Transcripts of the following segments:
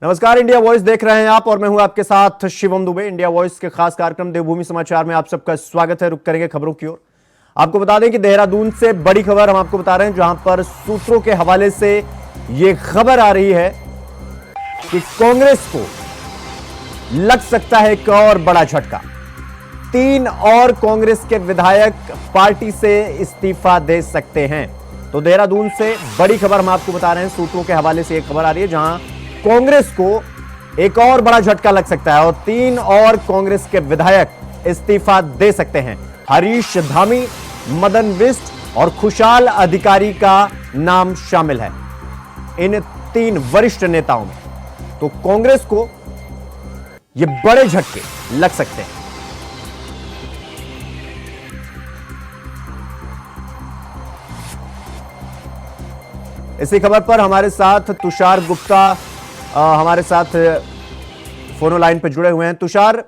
नमस्कार, India voice देख रहे हैं आप और मैं हूं आपके साथ शिवम दुबे। इंडिया वॉइस के खास कार्यक्रम देवभूमि समाचार में आप सबका स्वागत है। रुक करेंगे खबरों की ओर। आपको बता दें कि देहरादून से बड़ी खबर हम आपको बता रहे हैं, जहां पर सूत्रों के हवाले से यह खबर आ रही है कि कांग्रेस को लग सकता है एक और बड़ा झटका। 3 और कांग्रेस के विधायक पार्टी से इस्तीफा दे सकते हैं। तो देहरादून से बड़ी खबर हम आपको बता रहे हैं, सूत्रों के हवाले से एक खबर आ रही है जहां कांग्रेस को एक और बड़ा झटका लग सकता है और 3 और कांग्रेस के विधायक इस्तीफा दे सकते हैं। हरीश धामी, मदन बिष्ट और खुशहाल अधिकारी का नाम शामिल है इन 3 वरिष्ठ नेताओं में। तो कांग्रेस को ये बड़े झटके लग सकते हैं। इसी खबर पर हमारे साथ तुषार गुप्ता हमारे साथ फोनो लाइन पर जुड़े हुए हैं। तुषार,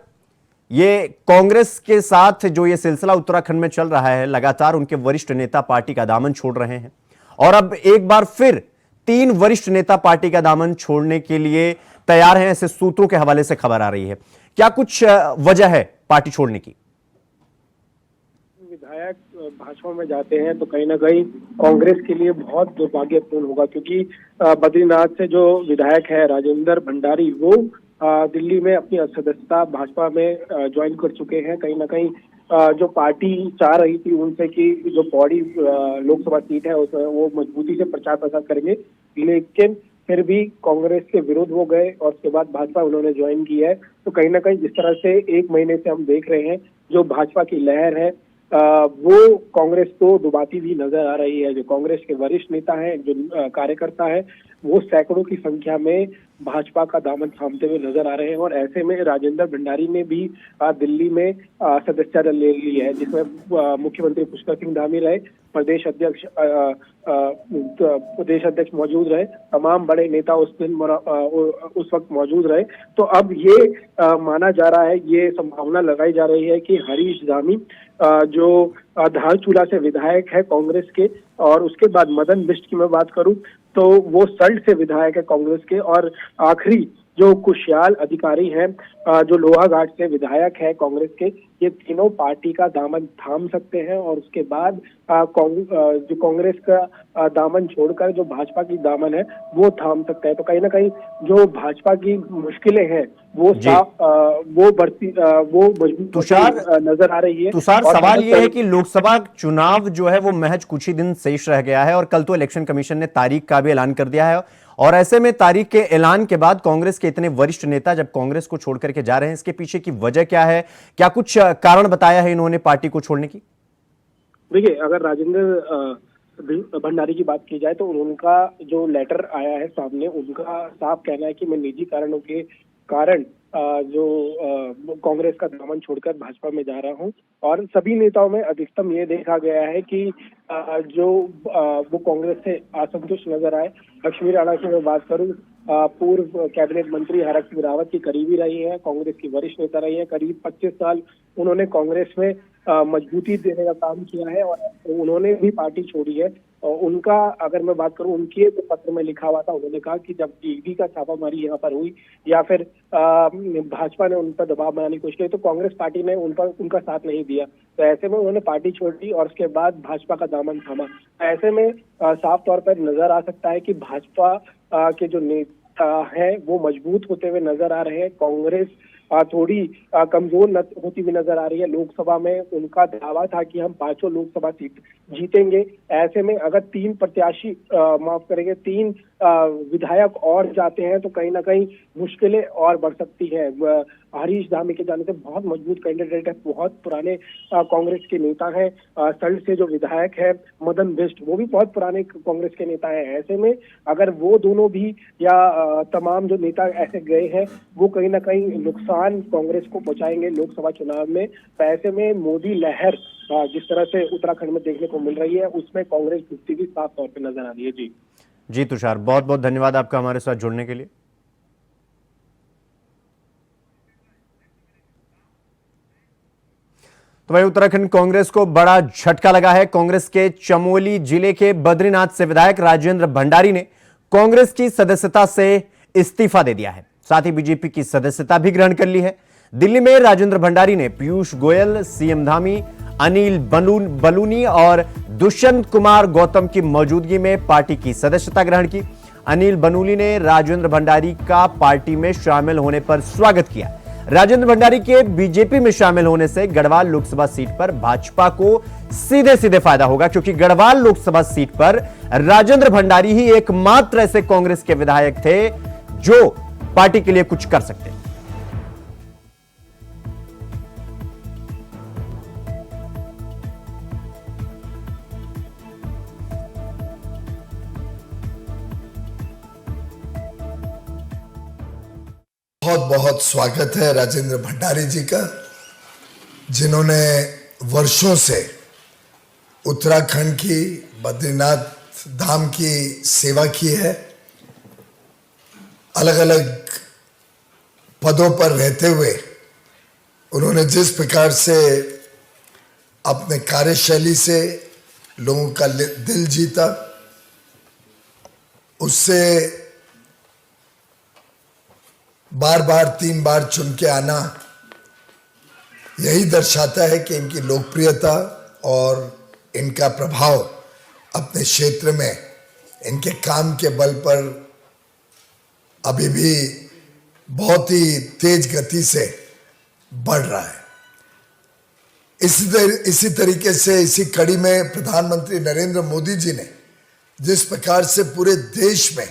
ये कांग्रेस के साथ जो ये सिलसिला उत्तराखंड में चल रहा है, लगातार उनके वरिष्ठ नेता पार्टी का दामन छोड़ रहे हैं और अब एक बार फिर 3 वरिष्ठ नेता पार्टी का दामन छोड़ने के लिए तैयार हैं, ऐसे सूत्रों के हवाले से खबर आ रही है। क्या कुछ वजह है पार्टी छोड़ने की? विधायक भाजपा में जाते हैं तो कहीं ना कहीं कांग्रेस के लिए बहुत दुर्भाग्यपूर्ण होगा, क्योंकि बद्रीनाथ से जो विधायक है राजेंद्र भंडारी, वो दिल्ली में अपनी सदस्यता भाजपा में ज्वाइन कर चुके हैं। कहीं ना कहीं जो पार्टी चाह रही थी उनसे कि जो पौड़ी लोकसभा सीट है उसमें वो मजबूती से प्रचार प्रसार करेंगे, लेकिन फिर भी कांग्रेस के विरुद्ध हो गए और उसके बाद भाजपा उन्होंने ज्वाइन की है। तो कहीं ना कहीं जिस तरह से 1 महीने से हम देख रहे हैं जो भाजपा की लहर है वो कांग्रेस को डुबाती भी नजर आ रही है। जो कांग्रेस के वरिष्ठ नेता हैं, जो कार्यकर्ता है, वो सैकड़ों की संख्या में भाजपा का दामन थामते हुए नजर आ रहे हैं और ऐसे में राजेंद्र भंडारी ने भी दिल्ली में सदस्यता ले ली है, जिसमें मुख्यमंत्री पुष्कर सिंह धामी रहे, प्रदेश अध्यक्ष मौजूद रहे, तमाम बड़े नेता उस वक्त मौजूद रहे। तो अब ये माना जा रहा है, ये संभावना लगाई जा रही है कि हरीश धामी जो धारचूला से विधायक है कांग्रेस के, और उसके बाद मदन बिष्ट की मैं बात करूं तो वो सल्ट से विधायक है कांग्रेस के, और आखिरी जो खुशहाल अधिकारी हैं जो लोहाघाट से विधायक है कांग्रेस के, ये तीनों पार्टी का दामन थाम सकते हैं और उसके बाद जो कांग्रेस का दामन छोड़कर जो भाजपा की दामन है वो थाम सकता है। तो कहीं ना कहीं जो भाजपा की मुश्किलें हैं वो मजबूत तुषार नजर आ रही है। तुषार, सवाल यह है कि लोकसभा चुनाव जो है वो महज कुछ ही दिन शेष रह गया है और कल तो इलेक्शन कमीशन ने तारीख का भी ऐलान कर दिया है, और ऐसे में तारीख के ऐलान के बाद कांग्रेस के इतने वरिष्ठ नेता जब कांग्रेस को छोड़ करके जा रहे हैं, इसके पीछे की वजह क्या है? क्या कुछ कारण बताया है इन्होंने पार्टी को छोड़ने की? देखिए, अगर राजेंद्र भंडारी की बात की जाए तो उनका जो लेटर आया है सामने, उनका साफ कहना है कि मैं निजी कारणों के कारण जो कांग्रेस का दामन छोड़कर भाजपा में जा रहा हूं। और सभी नेताओं में अधिकतम ये देखा गया है कि वो कांग्रेस से असंतुष्ट नजर आए। लक्ष्मी राणा की मैं बात करूं, पूर्व कैबिनेट मंत्री हरक सिंह रावत की करीबी रही है, कांग्रेस की वरिष्ठ नेता रही है, करीब 25 साल उन्होंने कांग्रेस में मजबूती देने का काम किया है और उन्होंने भी पार्टी छोड़ी है। और उनका अगर मैं बात करूं, उनके पत्र में लिखा हुआ था, उन्होंने कहा कि जब ईडी का छापामारी यहाँ पर हुई या फिर भाजपा ने उन पर दबाव बनाने की कोशिश की तो कांग्रेस पार्टी ने उनका साथ नहीं दिया। तो ऐसे में उन्होंने पार्टी छोड़ दी और उसके बाद भाजपा का दामन थामा। ऐसे में साफ तौर पर नजर आ सकता है कि भाजपा के जो नेता है वो मजबूत होते हुए नजर आ रहे हैं। कांग्रेस थोड़ी कमजोर होती हुई नजर आ रही है। लोकसभा में उनका दावा था कि हम 5 लोकसभा सीट जीतेंगे। ऐसे में अगर 3 प्रत्याशी माफ करेंगे 3 विधायक और जाते हैं तो कहीं ना कहीं मुश्किलें और बढ़ सकती है। हरीश धामी के जाने से बहुत मजबूत कैंडिडेट है, बहुत पुराने कांग्रेस के नेता हैं। सल्ट से जो विधायक है मदन बिष्ट, वो भी बहुत पुराने कांग्रेस के नेता हैं। ऐसे में अगर वो दोनों भी या तमाम जो नेता ऐसे गए हैं वो कहीं ना कहीं नुकसान कांग्रेस को पहुंचाएंगे लोकसभा चुनाव में। तो ऐसे में मोदी लहर जिस तरह से उत्तराखंड में देखने को मिल रही है उसमें कांग्रेस डूबती भी साफ तौर पर नजर आ रही है। जी तुषार, बहुत बहुत धन्यवाद आपका हमारे साथ जुड़ने के लिए। तो भाई, उत्तराखंड कांग्रेस को बड़ा झटका लगा है। कांग्रेस के चमोली जिले के बद्रीनाथ से विधायक राजेंद्र भंडारी ने कांग्रेस की सदस्यता से इस्तीफा दे दिया है। साथ ही बीजेपी की सदस्यता भी ग्रहण कर ली है। दिल्ली में राजेंद्र भंडारी ने पीयूष गोयल, सीएम धामी, अनिल बलूनी और दुष्यंत कुमार गौतम की मौजूदगी में पार्टी की सदस्यता ग्रहण की। अनिल बलूनी ने राजेंद्र भंडारी का पार्टी में शामिल होने पर स्वागत किया। राजेंद्र भंडारी के बीजेपी में शामिल होने से गढ़वाल लोकसभा सीट पर भाजपा को सीधे सीधे फायदा होगा, क्योंकि गढ़वाल लोकसभा सीट पर राजेंद्र भंडारी ही एकमात्र ऐसे कांग्रेस के विधायक थे जो पार्टी के लिए कुछ कर सकते। बहुत बहुत स्वागत है राजेंद्र भंडारी जी का, जिन्होंने वर्षों से उत्तराखंड की, बद्रीनाथ धाम की सेवा की है। अलग अलग पदों पर रहते हुए उन्होंने जिस प्रकार से अपने कार्यशैली से लोगों का दिल जीता, उससे बार बार 3 बार चुन के आना यही दर्शाता है कि इनकी लोकप्रियता और इनका प्रभाव अपने क्षेत्र में इनके काम के बल पर अभी भी बहुत ही तेज गति से बढ़ रहा है। इसी तरीके से इसी कड़ी में प्रधानमंत्री नरेंद्र मोदी जी ने जिस प्रकार से पूरे देश में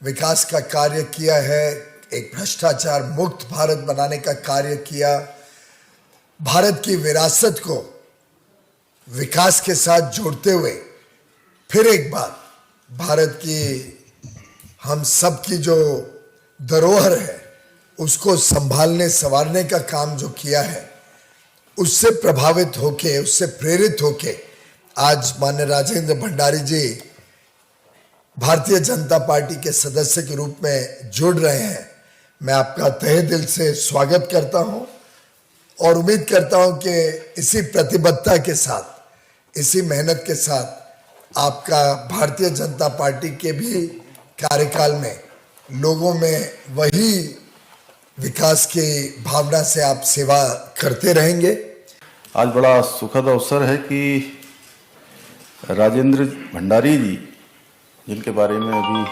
विकास का कार्य किया है, एक भ्रष्टाचार मुक्त भारत बनाने का कार्य किया, भारत की विरासत को विकास के साथ जोड़ते हुए फिर एक बार भारत की हम सब की जो धरोहर है उसको संभालने संवारने का काम जो किया है, उससे प्रभावित होके, उससे प्रेरित होके आज माननीय राजेंद्र भंडारी जी भारतीय जनता पार्टी के सदस्य के रूप में जुड़ रहे हैं। मैं आपका तहे दिल से स्वागत करता हूं और उम्मीद करता हूं कि इसी प्रतिबद्धता के साथ, इसी मेहनत के साथ आपका भारतीय जनता पार्टी के भी कार्यकाल में लोगों में वही विकास की भावना से आप सेवा करते रहेंगे। आज बड़ा सुखद अवसर है कि राजेंद्र भंडारी जी, जिनके बारे में अभी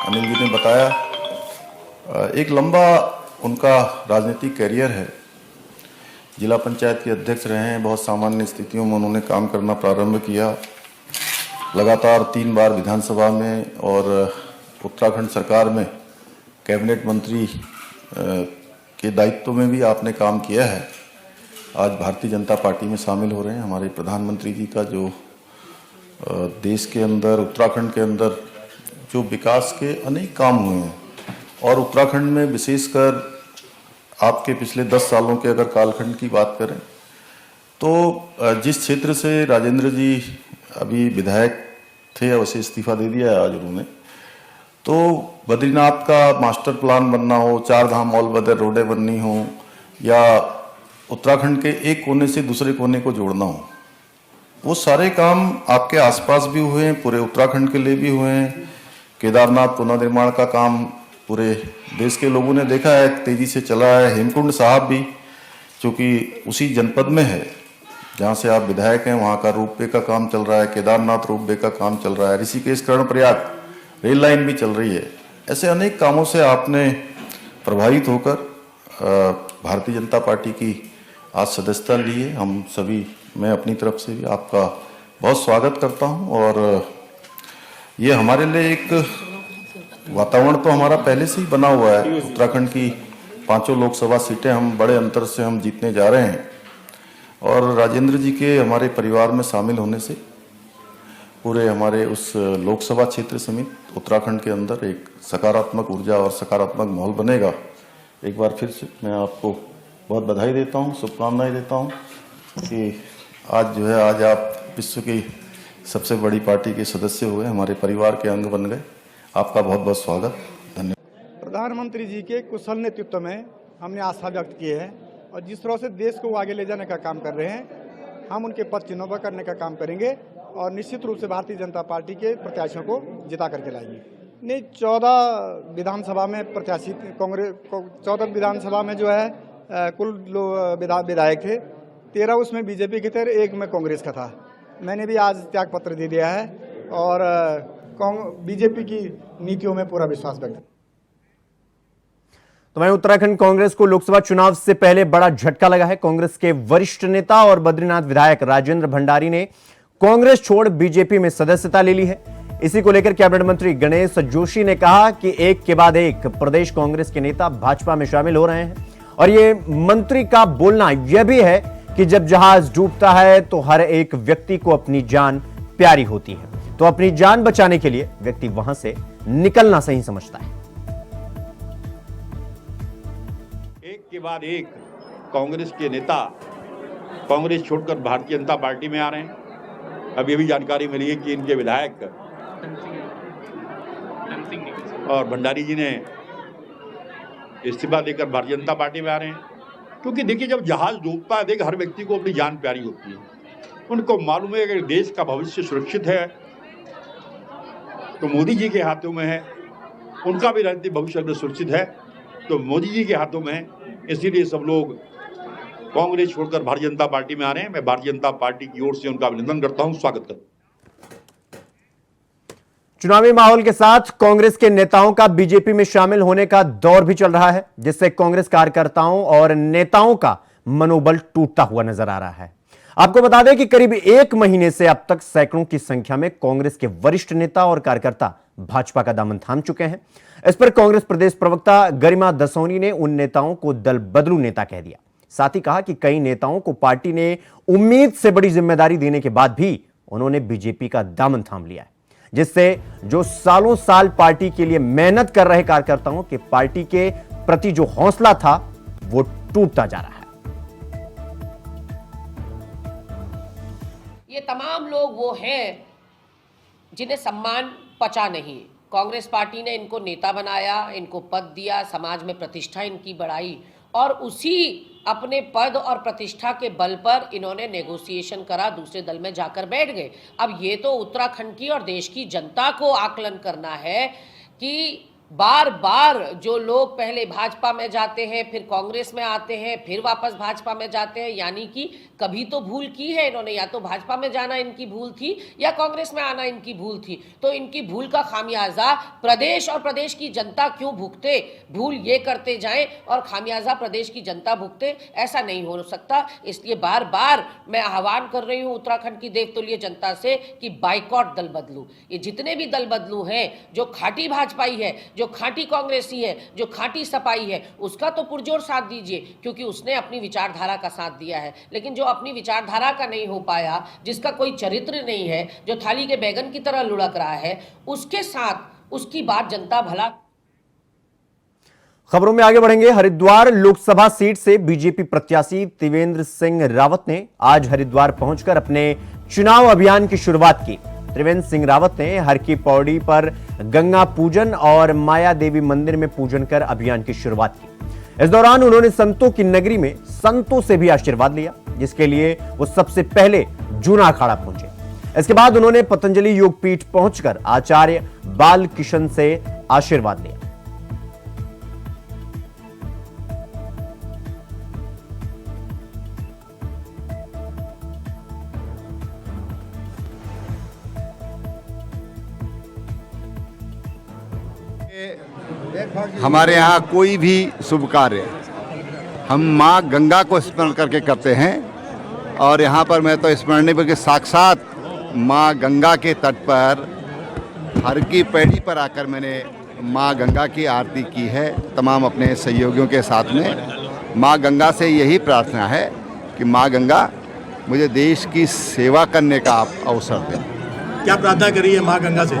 अनिल जी ने बताया, एक लंबा उनका राजनीतिक कैरियर है। जिला पंचायत के अध्यक्ष रहे हैं, बहुत सामान्य स्थितियों में उन्होंने काम करना प्रारंभ किया। लगातार 3 बार विधानसभा में और उत्तराखंड सरकार में कैबिनेट मंत्री के दायित्व में भी आपने काम किया है। आज भारतीय जनता पार्टी में शामिल हो रहे हैं। हमारे प्रधानमंत्री जी का जो देश के अंदर, उत्तराखंड के अंदर जो विकास के अनेक काम हुए हैं, और उत्तराखंड में विशेषकर आपके पिछले 10 सालों के अगर कालखंड की बात करें तो जिस क्षेत्र से राजेंद्र जी अभी विधायक थे, वैसे इस्तीफा दे दिया है आज उन्होंने, तो बद्रीनाथ का मास्टर प्लान बनना हो, 4 धाम ऑल वेदर रोडें बननी हो, या उत्तराखंड के एक कोने से दूसरे कोने को जोड़ना हो, वो सारे काम आपके आसपास भी हुए हैं, पूरे उत्तराखंड के लिए भी हुए हैं। केदारनाथ पुनर्निर्माण का काम पूरे देश के लोगों ने देखा है, तेजी से चला है। हेमकुंड साहब भी, चूँकि उसी जनपद में है जहाँ से आप विधायक हैं, वहाँ का रोपवे का काम चल रहा है, केदारनाथ रोपवे का काम चल रहा है, ऋषिकेश कर्णप्रयाग रेल लाइन भी चल रही है। ऐसे अनेक कामों से आपने प्रभावित होकर भारतीय जनता पार्टी की आज सदस्यता ली है। हम सभी, मैं अपनी तरफ से भी आपका बहुत स्वागत करता हूं, और ये हमारे लिए एक वातावरण तो हमारा पहले से ही बना हुआ है। उत्तराखंड की 5 लोकसभा सीटें हम बड़े अंतर से हम जीतने जा रहे हैं, और राजेंद्र जी के हमारे परिवार में शामिल होने से पूरे हमारे उस लोकसभा क्षेत्र समेत उत्तराखंड के अंदर एक सकारात्मक ऊर्जा और सकारात्मक माहौल बनेगा। एक बार फिर से मैं आपको बहुत बधाई देता हूँ, शुभकामनाएं देता हूँ कि आज जो है, आज आप विश्व की सबसे बड़ी पार्टी के सदस्य हुए, हमारे परिवार के अंग बन गए। आपका बहुत बहुत स्वागत, धन्यवाद। प्रधानमंत्री जी के कुशल नेतृत्व में हमने आस्था व्यक्त की है, और जिस तरह से देश को आगे ले जाने का काम कर रहे हैं, हम उनके पद चिन्हों पर करने का काम करेंगे, और निश्चित रूप से भारतीय जनता पार्टी के प्रत्याशियों को जिता करके लाएंगे। नहीं, 14 विधानसभा में प्रत्याशी कांग्रेस, 14 विधानसभा में जो है कुल विधायक थे, 13 उसमें बीजेपी के थे, 1 में कांग्रेस का था। मैंने भी आज त्याग पत्र दे दिया है और बीजेपी की नीतियों में पूरा विश्वास व्यक्त। तो वहीं उत्तराखंड कांग्रेस को लोकसभा चुनाव से पहले बड़ा झटका लगा है। कांग्रेस के वरिष्ठ नेता और बद्रीनाथ विधायक राजेंद्र भंडारी ने कांग्रेस छोड़ बीजेपी में सदस्यता ले ली है। इसी को लेकर कैबिनेट मंत्री गणेश जोशी ने कहा कि एक के बाद एक प्रदेश कांग्रेस के नेता भाजपा में शामिल हो रहे हैं और ये मंत्री का बोलना यह भी है कि जब जहाज डूबता है तो हर एक व्यक्ति को अपनी जान प्यारी होती है, तो अपनी जान बचाने के लिए व्यक्ति वहां से निकलना सही समझता है। एक के बाद एक कांग्रेस के नेता कांग्रेस छोड़कर भारतीय जनता पार्टी में आ रहे हैं। अब ये भी जानकारी मिली है कि इनके विधायक और भंडारी जी ने इस्तीफा देकर भारतीय जनता पार्टी में आ रहे हैं। क्योंकि देखिए, जब जहाज डूबता है, देखिए हर व्यक्ति को अपनी जान प्यारी होती है। उनको मालूम है कि देश का भविष्य सुरक्षित है तो मोदी जी के हाथों में है, उनका भी राजनीतिक भविष्य अगर सुरक्षित है तो मोदी जी के हाथों में है। इसीलिए सब लोग कांग्रेस छोड़कर भारतीय जनता पार्टी में आ रहे हैं। मैं भारतीय जनता पार्टी की ओर से उनका अभिनंदन करता हूं, स्वागत करता हूं। चुनावी माहौल के साथ कांग्रेस के नेताओं का बीजेपी में शामिल होने का दौर भी चल रहा है, जिससे कांग्रेस कार्यकर्ताओं और नेताओं का मनोबल टूटता हुआ नजर आ रहा है। आपको बता दें कि करीब 1 महीने से अब तक सैकड़ों की संख्या में कांग्रेस के वरिष्ठ नेता और कार्यकर्ता भाजपा का दामन थाम चुके हैं। इस पर कांग्रेस प्रदेश प्रवक्ता गरिमा दसोनी ने उन नेताओं को दल बदलू नेता कह दिया। साथ ही कहा कि कई नेताओं को पार्टी ने उम्मीद से बड़ी जिम्मेदारी देने के बाद भी उन्होंने बीजेपी का दामन थाम लिया है, जिससे जो सालों साल पार्टी के लिए मेहनत कर रहे कार्यकर्ताओं के पार्टी के प्रति जो हौसला था वो टूटता जा रहा है। ये तमाम लोग वो हैं जिन्हें सम्मान पचा नहीं। कांग्रेस पार्टी ने इनको नेता बनाया, इनको पद दिया, समाज में प्रतिष्ठा इनकी बढ़ाई और उसी अपने पद और प्रतिष्ठा के बल पर इन्होंने नेगोशिएशन करा, दूसरे दल में जाकर बैठ गए। अब ये तो उत्तराखंड की और देश की जनता को आकलन करना है कि बार बार जो लोग पहले भाजपा में जाते हैं, फिर कांग्रेस में आते हैं, फिर वापस भाजपा में जाते हैं, यानी कि कभी तो भूल की है इन्होंने। या तो भाजपा में जाना इनकी भूल थी या कांग्रेस में आना इनकी भूल थी। तो इनकी भूल का खामियाजा प्रदेश और प्रदेश की जनता क्यों भुगते? भूल ये करते जाएं और खामियाजा प्रदेश की जनता भुगते, ऐसा नहीं हो सकता। इसलिए बार बार मैं आह्वान कर रही हूं उत्तराखंड की देवतुल्य जनता से कि बाइकॉट दल बदलू। ये जितने भी दल बदलू हैं, जो खाटी भाजपाई है, जो खाटी कांग्रेसी है, जो खाटी सपाई है, उसका तो पुरजोर साथ दीजिए, क्योंकि उसने अपनी विचारधारा का साथ दिया है। लेकिन जो अपनी विचारधारा का नहीं हो पाया, जिसका कोई चरित्र नहीं है, जो थाली के बैगन की तरह लुढ़क रहा है, उसके साथ उसकी बात जनता भला। खबरों में आगे बढ़ेंगे। हरिद्वार लोकसभा सीट से बीजेपी प्रत्याशी त्रिवेंद्र सिंह रावत ने आज हरिद्वार पहुंचकर अपने चुनाव अभियान की शुरुआत की। त्रिवेंद्र सिंह रावत ने हर की पौड़ी पर गंगा पूजन और माया देवी मंदिर में पूजन कर अभियान की शुरुआत की। इस दौरान उन्होंने संतों की नगरी में संतों से भी आशीर्वाद लिया, जिसके लिए वो सबसे पहले जूना अखाड़ा पहुंचे। इसके बाद उन्होंने पतंजलि योग पीठ पहुंचकर आचार्य बाल किशन से आशीर्वाद लिया। हमारे यहाँ कोई भी शुभ कार्य हम माँ गंगा को स्मरण करके करते हैं और यहाँ पर मैं तो स्मरण नहीं बल्कि साक्षात माँ गंगा के तट पर हर की पैड़ी पर आकर मैंने माँ गंगा की आरती की है तमाम अपने सहयोगियों के साथ में। माँ गंगा से यही प्रार्थना है कि माँ गंगा मुझे देश की सेवा करने का आप अवसर दें। क्या प्रार्थना करी है माँ गंगा से?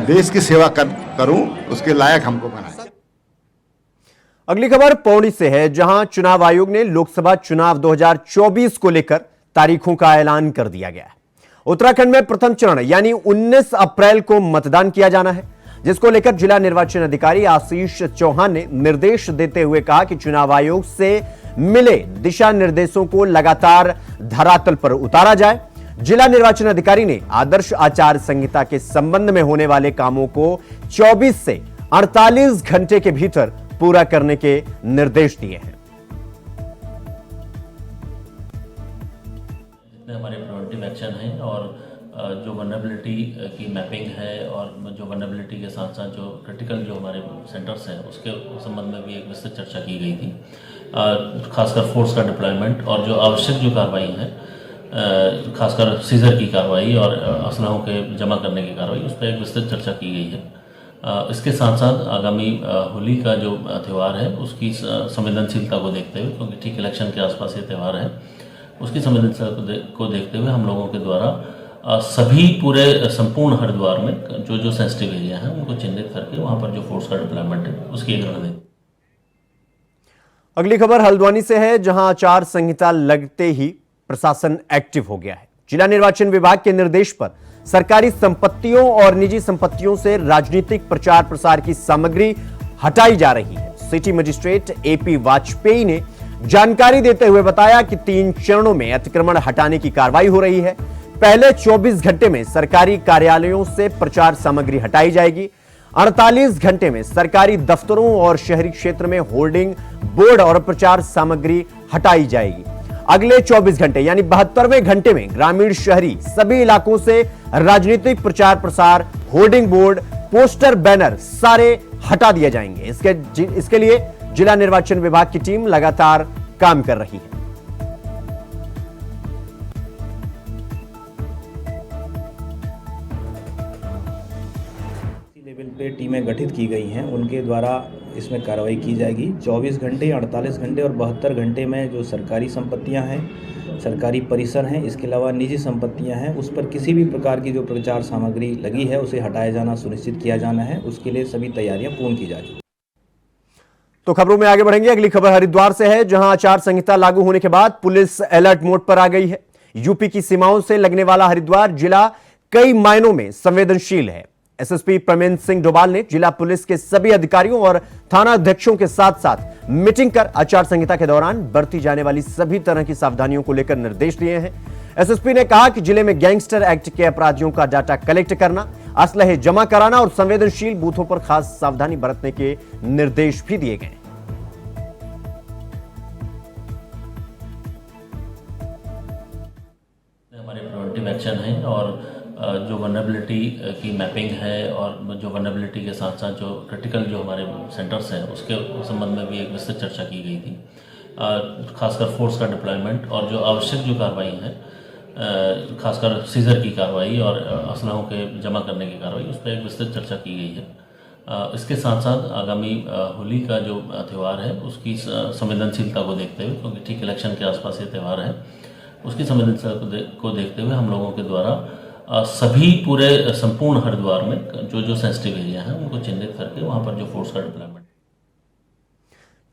देश की सेवा करूं, उसके लायक हमको बनाएं। अगली खबर पौड़ी से है, जहां चुनाव आयोग ने लोकसभा चुनाव 2024 को लेकर तारीखों का ऐलान कर दिया गया है। उत्तराखंड में प्रथम चरण यानी 19 अप्रैल को मतदान किया जाना है, जिसको लेकर जिला निर्वाचन अधिकारी आशीष चौहान ने निर्देश देते हुए कहा कि चुनाव आयोग से मिले दिशा निर्देशों को लगातार धरातल पर उतारा जाए, जिला निर्वाचन अधिकारी ने आदर्श आचार संहिता के संबंध में होने वाले कामों को 24 से 48 घंटे के भीतर पूरा करने के निर्देश दिए हैं। जितने हमारे प्रिवेंटिव एक्शन हैं और जो वनरेबिलिटी की मैपिंग है और जो वनरेबिलिटी के साथ साथ जो क्रिटिकल जो हमारे सेंटर्स हैं उसके संबंध में भी एक विस्तृत चर्चा की गई थी। खासकर फोर्स का डिप्लॉयमेंट और जो आवश्यक जो कार्रवाई है, खासकर सीजर की कार्रवाई और असलहों के जमा करने की कार्रवाई, उस पर एक विस्तृत चर्चा की गई है। इसके साथ साथ आगामी होली का जो त्यौहार है उसकी संवेदनशीलता को देखते हुए, क्योंकि ठीक इलेक्शन के आसपास ये त्यौहार है, उसकी संवेदनशीलता को देखते हुए हम लोगों के द्वारा सभी पूरे संपूर्ण हरिद्वार में जो सेंसिटिव एरिया हैं उनको चिन्हित करके वहां पर जो फोर्स का डिप्लॉयमेंट है उसकी एक रणनीति। अगली खबर हल्द्वानी से है, जहां आचार संहिता लगते ही प्रशासन एक्टिव हो गया है। जिला निर्वाचन विभाग के निर्देश पर सरकारी संपत्तियों और निजी संपत्तियों से राजनीतिक प्रचार प्रसार की सामग्री हटाई जा रही है। सिटी मजिस्ट्रेट एपी वाजपेयी ने जानकारी देते हुए बताया कि 3 चरणों में अतिक्रमण हटाने की कार्रवाई हो रही है। पहले 24 घंटे में सरकारी कार्यालयों से प्रचार सामग्री हटाई जाएगी। 48 घंटे में सरकारी दफ्तरों और शहरी क्षेत्र में होर्डिंग बोर्ड और प्रचार सामग्री हटाई जाएगी। अगले 24 घंटे यानी 72वें घंटे में ग्रामीण शहरी सभी इलाकों से राजनीतिक प्रचार प्रसार, होर्डिंग बोर्ड, पोस्टर, बैनर सारे हटा दिए जाएंगे। इसके लिए जिला निर्वाचन विभाग की टीम लगातार काम कर रही है। लेवल पे टीमें गठित की गई हैं, उनके द्वारा इसमें कार्रवाई की जाएगी। 24 घंटे, 48 घंटे और 72 घंटे में जो सरकारी संपत्तियां हैं, सरकारी परिसर हैं, इसके अलावा निजी संपत्तियां हैं, उस पर किसी भी प्रकार की जो प्रचार सामग्री लगी है उसे हटाया जाना सुनिश्चित किया जाना है। उसके लिए सभी तैयारियां पूर्ण की जा चुकी हैं। तो खबरों में आगे बढ़ेंगे। अगली खबर हरिद्वार से है, जहां आचार संहिता लागू होने के बाद पुलिस अलर्ट मोड पर आ गई है। यूपी की सीमाओं से लगने वाला हरिद्वार जिला कई मायनों में संवेदनशील है। एसएसपी प्रमेंद्र सिंह डोभाल ने जिला पुलिस के सभी अधिकारियों और थाना अध्यक्षों के साथ साथ मीटिंग कर आचार संहिता के दौरान बरती जाने वाली सभी तरह की सावधानियों को लेकर निर्देश दिए हैं। एसएसपी ने कहा कि जिले में गैंगस्टर एक्ट के अपराधियों का डाटा कलेक्ट करना, असलहे जमा कराना और संवेदनशील बूथों पर खास सावधानी बरतने के निर्देश भी दिए गए। हमारे प्रिवेंटिव एक्शन हैं और जो वनरेबिलिटी की मैपिंग है और जो वनरेबिलिटी के साथ साथ जो क्रिटिकल जो हमारे सेंटर्स हैं उसके संबंध में भी एक विस्तृत चर्चा की गई थी। खासकर फोर्स का डिप्लॉयमेंट और जो आवश्यक जो कार्रवाई है, खासकर सीजर की कार्रवाई और असलहों के जमा करने की कार्रवाई, उस पर एक विस्तृत चर्चा की गई है। इसके साथ साथ आगामी होली का जो त्यौहार है उसकी संवेदनशीलता को देखते हुए, क्योंकि ठीक इलेक्शन के आसपास ये त्यौहार है, उसकी संवेदनशीलता को देखते हुए हम लोगों के द्वारा सभी पूरे संपूर्ण हरिद्वार में जो सेंसिटिव एरिया हैं उनको चिन्हित करके वहां पर जो फोर्स का डिप्लॉयमेंट।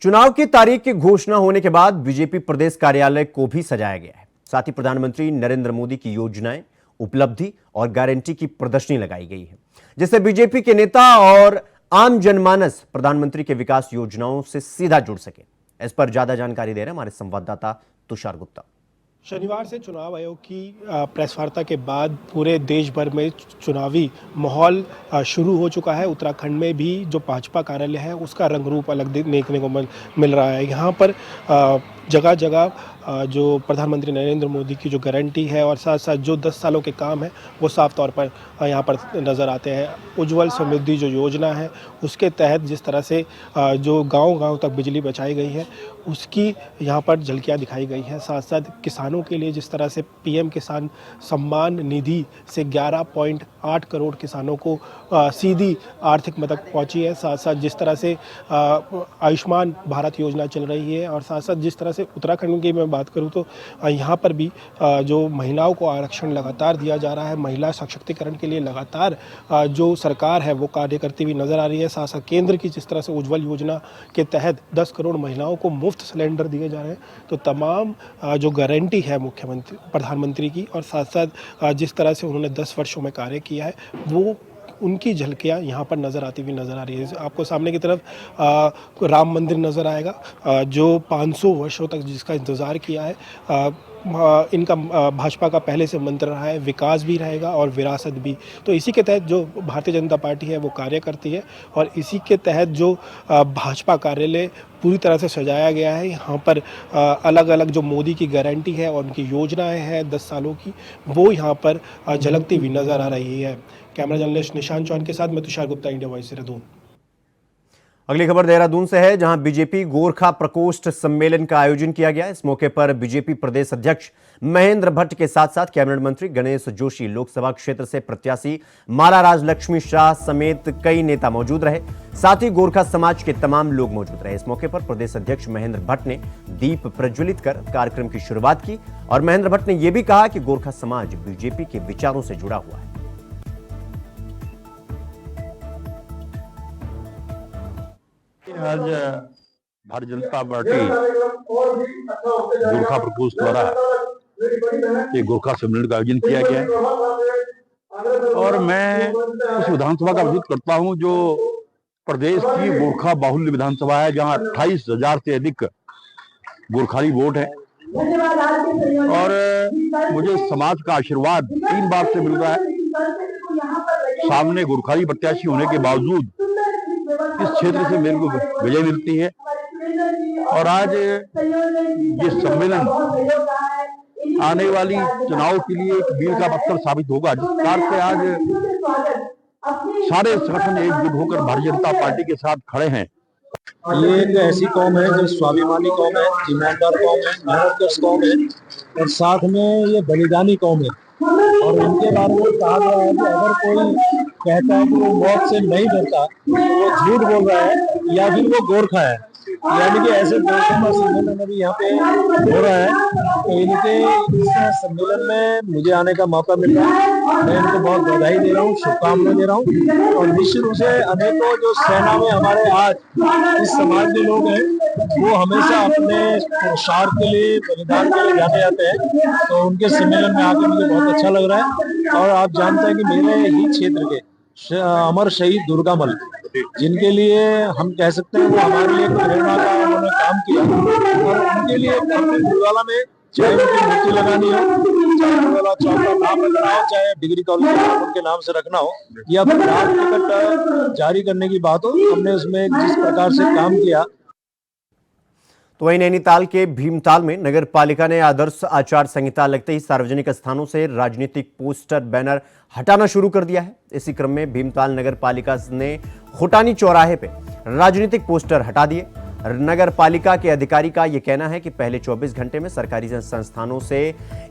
चुनाव की तारीख की घोषणा होने के बाद बीजेपी प्रदेश कार्यालय को भी सजाया गया है। साथ ही प्रधानमंत्री नरेंद्र मोदी की योजनाएं, उपलब्धि और गारंटी की प्रदर्शनी लगाई गई है, जिससे बीजेपी के नेता और आम जनमानस प्रधानमंत्री के विकास योजनाओं से सीधा जुड़ सके। इस पर ज्यादा जानकारी दे रहे हैं हमारे संवाददाता तुषार गुप्ता। शनिवार से चुनाव आयोग की प्रेस वार्ता के बाद पूरे देश भर में चुनावी माहौल शुरू हो चुका है। उत्तराखंड में भी जो भाजपा कार्यालय है उसका रंग रूप अलग देखने को मिल रहा है। यहाँ पर जगह जगह जो प्रधानमंत्री नरेंद्र मोदी की जो गारंटी है और साथ साथ जो 10 सालों के काम है वो साफ तौर पर यहाँ पर नज़र आते हैं। उज्ज्वल समृद्धि जो योजना है उसके तहत जिस तरह से जो गांव-गांव तक बिजली पहुँचाई गई है उसकी यहाँ पर झलकियाँ दिखाई गई हैं। साथ साथ किसानों के लिए जिस तरह से पीएम किसान सम्मान निधि से 11.8 करोड़ किसानों को सीधी आर्थिक मदद पहुँची है। साथ साथ जिस तरह से आयुष्मान भारत योजना चल रही है और साथ साथ जिस तरह से उत्तराखंड की मैं बात करूं तो यहाँ पर भी जो महिलाओं को आरक्षण लगातार दिया जा रहा है। महिला सशक्तिकरण के लिए लगातार जो सरकार है वो कार्य करती हुई नजर आ रही है। साथ साथ केंद्र की जिस तरह से उज्ज्वल योजना के तहत 10 करोड़ महिलाओं को मुफ्त सिलेंडर दिए जा रहे हैं। तो तमाम जो गारंटी है मुख्यमंत्री प्रधानमंत्री की और साथ साथ जिस तरह से उन्होंने 10 वर्षों में कार्य किया है वो उनकी झलकियाँ यहाँ पर नज़र आती हुई नज़र आ रही है। आपको सामने की तरफ राम मंदिर नज़र आएगा जो 500 वर्षों तक जिसका इंतज़ार किया है। इनका भाजपा का पहले से मंत्र रहा है, विकास भी रहेगा और विरासत भी। तो इसी के तहत जो भारतीय जनता पार्टी है वो कार्य करती है और इसी के तहत जो भाजपा कार्यालय पूरी तरह से सजाया गया है। यहाँ पर अलग अलग जो मोदी की गारंटी है और उनकी योजनाएं हैं 10 सालों की, वो यहाँ पर झलकती हुई नजर आ रही है। कैमरा जर्नलिस्ट निशांत चौहान के साथ मैं तुषार गुप्ता, इंडिया वॉइस, देहरादून। अगली खबर देहरादून से है, जहां बीजेपी गोरखा प्रकोष्ठ सम्मेलन का आयोजन किया गया। इस मौके पर बीजेपी प्रदेश अध्यक्ष महेंद्र भट्ट के साथ साथ कैबिनेट मंत्री गणेश जोशी, लोकसभा क्षेत्र से प्रत्याशी माला राजलक्ष्मी शाह समेत कई नेता मौजूद रहे। साथ ही गोरखा समाज के तमाम लोग मौजूद रहे। इस मौके पर प्रदेश अध्यक्ष महेंद्र भट्ट ने दीप प्रज्वलित कर कार्यक्रम की शुरुआत की और महेंद्र भट्ट ने यह भी कहा कि गोरखा समाज बीजेपी के विचारों से जुड़ा हुआ है। आज भारतीय जनता पार्टी गोरखा प्रकोष्ठ द्वारा एक गोरखा सम्मेलन का आयोजन किया गया है और मैं उस विधानसभा का विरोध करता हूं जो प्रदेश की गोरखा बाहुल्य विधानसभा है, जहां 28,000 से अधिक गोरखाली वोट है और मुझे समाज का आशीर्वाद 3 बार से मिल रहा है। सामने गोरखाली प्रत्याशी होने के बावजूद इस क्षेत्र से मेरे को विजय मिलती है और आज ये सम्मेलन आने वाली चुनाव के लिए एक मील का पत्थर साबित होगा। जिस प्रकार से आज सारे संगठन एकजुट होकर भारतीय जनता पार्टी के साथ खड़े हैं। ये एक ऐसी कौम है जो स्वाभिमानी कौम है, ईमानदार कौम है, मेहनतकश कौम है और साथ में ये बलिदानी कौम है। और इनके बारे में कहा गया है कि अगर कोई कहता है कि वो मौत से नहीं डरता तो वो झूठ बोल रहा है या फिर वो गोरखा है। यानी कि ऐसे गोरखों का सम्मेलन अभी यहाँ पे हो रहा है, तो इनके इस सम्मेलन में मुझे आने का मौका मिल रहा है। मैं इनको बहुत बधाई दे रहा हूँ, शुभकामनाएं दे रहा हूँ और निश्चित रूप से अनेकों जो सेना में हमारे आज इस समाज के लोग हैं वो हमेशा अपने स्वार्थ के लिए, बलिदान के लिए जाते जाते हैं, तो उनके सम्मेलन में आकर मुझे बहुत अच्छा लग रहा है। और आप जानते हैं कि मेरे ही क्षेत्र के अमर शहीद दुर्गामल, जिनके लिए हम कह सकते हैं वो हमारे लिए प्रेरणा का उन्होंने काम किया और उनके लिए दुर्गाला में चाहे उनकी मूर्ति लगानी हो, चाहे दुर्गाला चौक का नाम रखना हो, चाहे डिग्री कॉलेज उनके नाम से रखना हो या फिर डाक टिकट जारी करने की बात हो, हमने उसमें जिस प्रकार से काम किया। तो वहीं नैनीताल के भीमताल में नगर पालिका ने आदर्श आचार संहिता लगते ही सार्वजनिक स्थानों से राजनीतिक पोस्टर बैनर हटाना शुरू कर दिया है। इसी क्रम में भीमताल नगर पालिका ने खोटानी चौराहे पे राजनीतिक पोस्टर हटा दिए। नगर पालिका के अधिकारी का यह कहना है कि पहले 24 घंटे में सरकारी संस्थानों से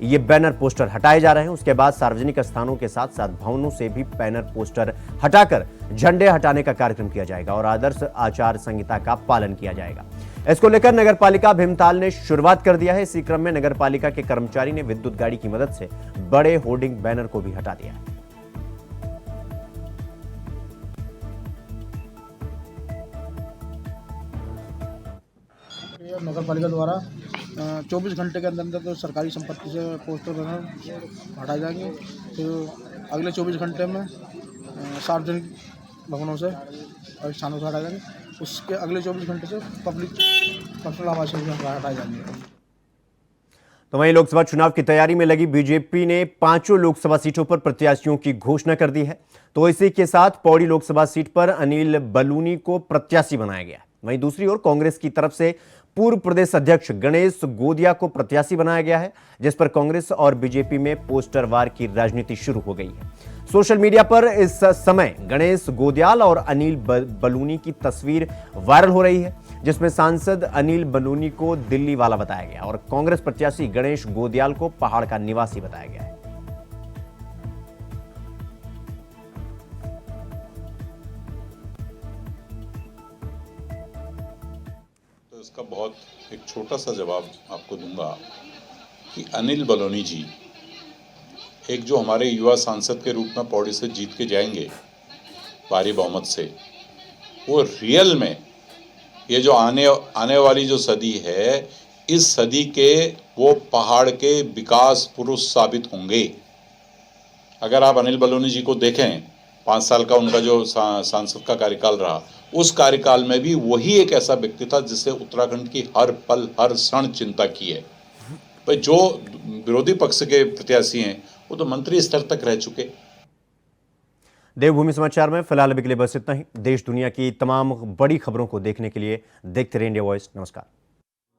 ये बैनर पोस्टर हटाए जा रहे हैं। उसके बाद सार्वजनिक स्थानों के साथ साथ भवनों से भी बैनर पोस्टर हटाकर झंडे हटाने का कार्यक्रम किया जाएगा और आदर्श आचार संहिता का पालन किया जाएगा। इसको लेकर नगर पालिका भीमताल ने शुरुआत कर दिया है। इसी क्रम में नगर पालिका के कर्मचारी ने विद्युत गाड़ी की मदद से बड़े होर्डिंग बैनर को भी हटा दिया है। नगर पालिका द्वारा 24 घंटे के अंदर तो सरकारी संपत्ति से पोस्टर बैनर हटाए जाएंगे। तो अगले 24 घंटे में सार्वजनिक भवनों से और स्थानों से हटाए जाएंगे। उसके अगले 24 घंटे से पब्लिक पर्सनल आवास से हटाए जाएंगे। तो वहीं लोकसभा चुनाव की तैयारी में लगी बीजेपी ने 5 लोकसभा सीटों पर प्रत्याशियों की घोषणा कर दी है। तो इसी के साथ पौड़ी लोकसभा सीट पर अनिल बलूनी को प्रत्याशी बनाया गया। वहीं दूसरी ओर कांग्रेस की तरफ से पूर्व प्रदेश अध्यक्ष गणेश गोदिया को प्रत्याशी बनाया गया है, जिस पर कांग्रेस और बीजेपी में पोस्टर वार की राजनीति शुरू हो गई है। सोशल मीडिया पर इस समय गणेश गोदियाल और अनिल बलूनी की तस्वीर वायरल हो रही है, जिसमें सांसद अनिल बलूनी को दिल्ली वाला बताया गया और कांग्रेस प्रत्याशी गणेश गोदियाल को पहाड़ का निवासी बताया गया है। तो इसका बहुत एक छोटा सा जवाब आपको दूंगा कि अनिल बलूनी जी एक जो हमारे युवा सांसद के रूप में पौड़ी से जीत के जाएंगे भारी बहुमत से, वो रियल में ये जो आने वाली जो सदी है, इस सदी के वो पहाड़ के विकास पुरुष साबित होंगे। अगर आप अनिल बलूनी जी को देखें, 5 साल का उनका जो सांसद का कार्यकाल रहा, उस कार्यकाल में भी वही एक ऐसा व्यक्ति था जिससे उत्तराखंड की हर पल हर क्षण चिंता की है। भाई जो विरोधी पक्ष के प्रत्याशी हैं वो तो मंत्री स्तर तक रह चुके। देवभूमि समाचार में फिलहाल अभी के लिए बस इतना ही। देश दुनिया की तमाम बड़ी खबरों को देखने के लिए देखते रहिए इंडिया वॉइस। नमस्कार।